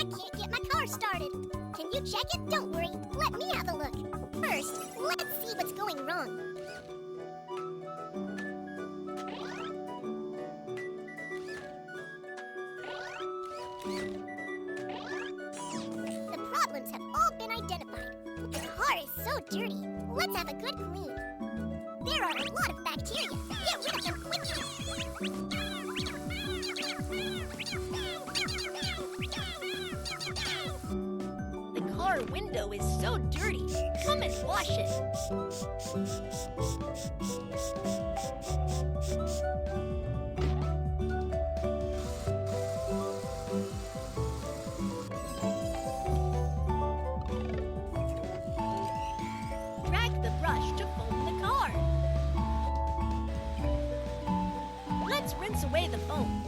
I can't get my car started. Can you check it? Don't worry. Let me have a look. First, let's see what's going wrong. The problems have all been identified. The car is so dirty. Let's have a good clean. There are a lot of bacteria. Get rid of them quickly. The car window is so dirty. Come and wash it. Drag the brush to foam the car. Let's rinse away the foam.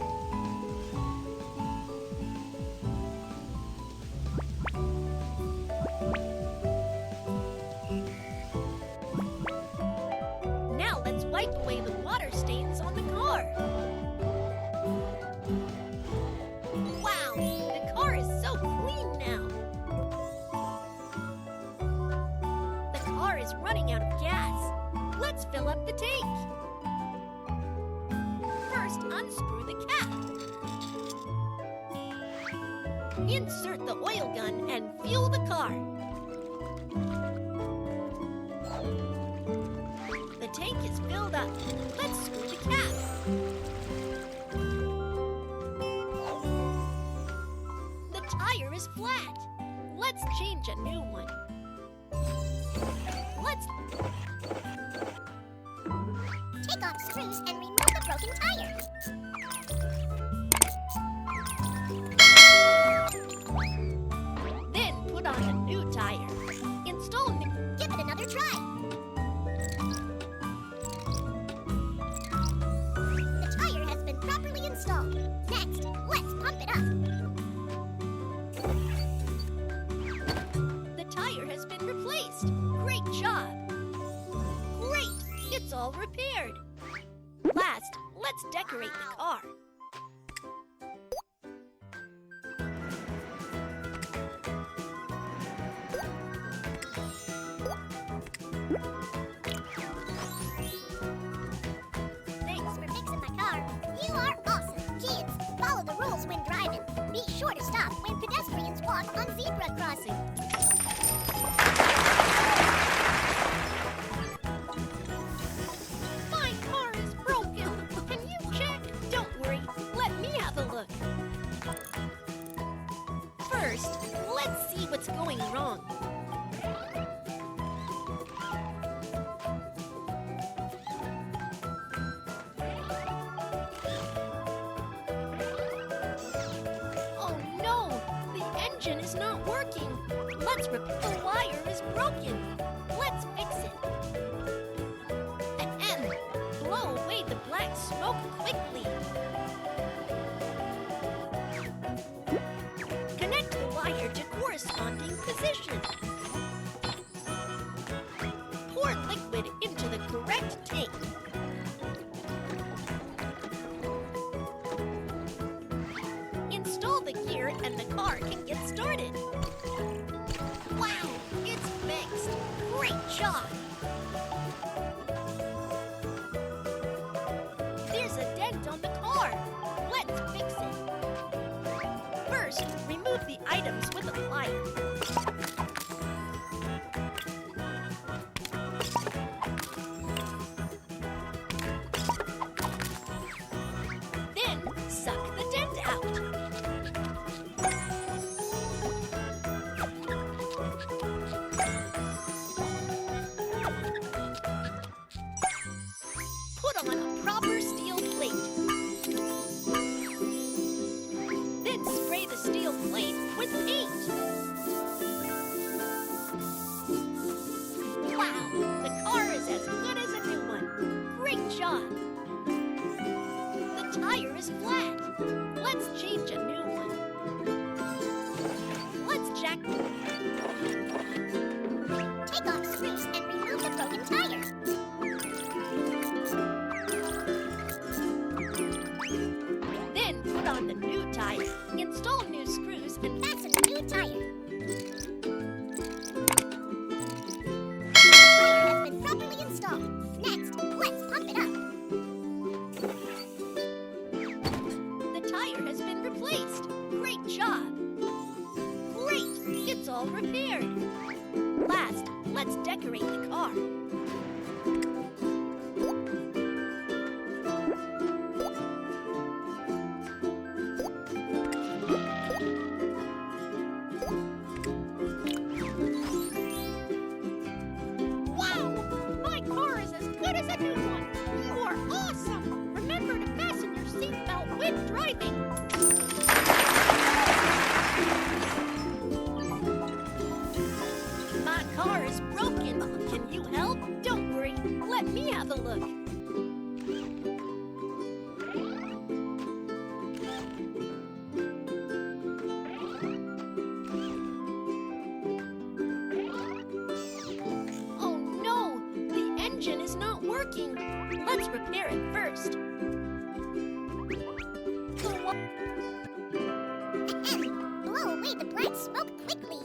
Now let's wipe away the water stains on the car. Wow, the car is so clean now. The car is running out of gas. Let's fill up the tank. First, unscrew the cap. Insert the oil gun and fuel the car. The tank is filled up. Let's screw the cap. The tire is flat. Let's change a new one. Let's Take off screws and remove the broken tire. then put on a new tire. Install new. Give it another try. The tire has been properly installed. Next, let's pump it up. The tire has been replaced. Great job. Great, it's all repaired. Last, let's decorate the car. Thanks for fixing my car. You are awesome. Kids, follow the rules when driving. Be sure to stop when pedestrians walk on zebra crossing. My car is broken. Can you check? Don't worry, let me have a look. First, let's see what's going wrong. Oh no, the engine is not working. Let's repair. The wire is broken. Let's fix it. Ahem. Blow away the black smoke quickly. Connect the wire to corresponding position. Pour liquid into the correct tank. Install the gear and the car can get started. Wow, it's fixed. Great job. There's a dent on the car. Let's fix it. First, remove the items with a plier. Then, suck the dent out. Put on a proper steel plate. Then spray the steel plate with paint. Wow, the car is as good as a new one. Great job. The tire is flat. Let's change a new one. Let's jack. Take off screws and remove the broken tire. Then put on the new tire. Install new screws and fasten all repaired. Last, let's decorate the car. Wow! My car is as good as a new one! You are awesome! Remember to fasten your seatbelt when driving! My car is broken. Can you help? Don't worry. Let me have a look. Oh no! The engine is not working. Let's repair it first. Blow away the black smoke quickly.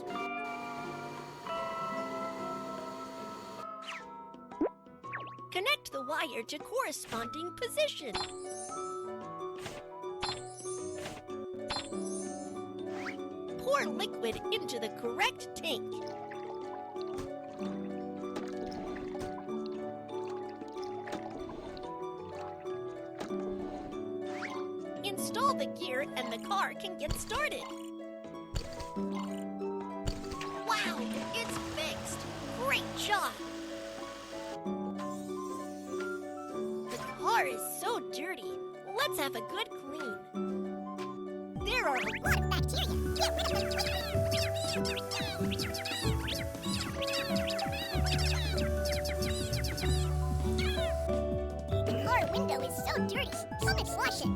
Connect the wire to corresponding position. Pour liquid into the correct tank. Install the gear and the car can get started. Wow, it's fixed! Great job! The car is so dirty. Let's have a good clean. There are A lot of bacteria. Get rid of them quickly. The car window is so dirty. Let me flush it.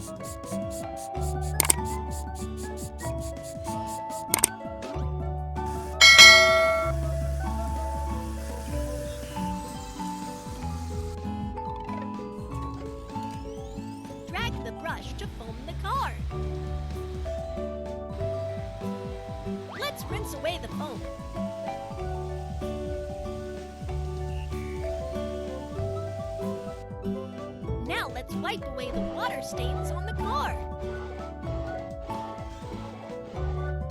drag the brush to foam the car. Let's rinse away the foam. Now let's wipe away the water stains on the car.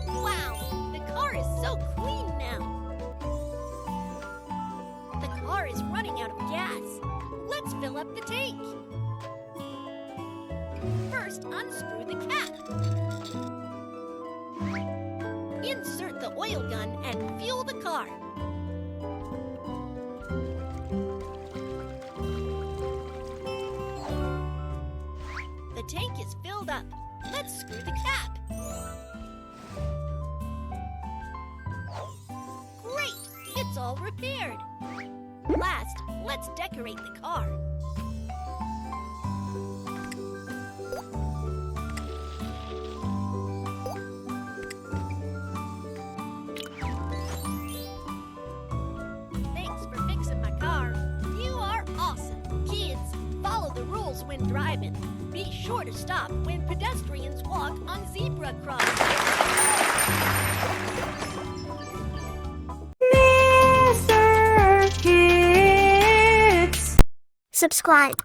Wow, the car is so clean now. The car is running out of gas. Let's fill up the tank. First, unscrew the cap. Insert the oil gun and fuel the car. The tank is filled up. Let's screw the cap. Great! It's all repaired. Last, let's decorate the car. Thanks for fixing my car. You are awesome. Kids, follow the rules when driving. Be sure to stop when pedestrians walk on zebra crossings. Mr. Kids. Subscribe.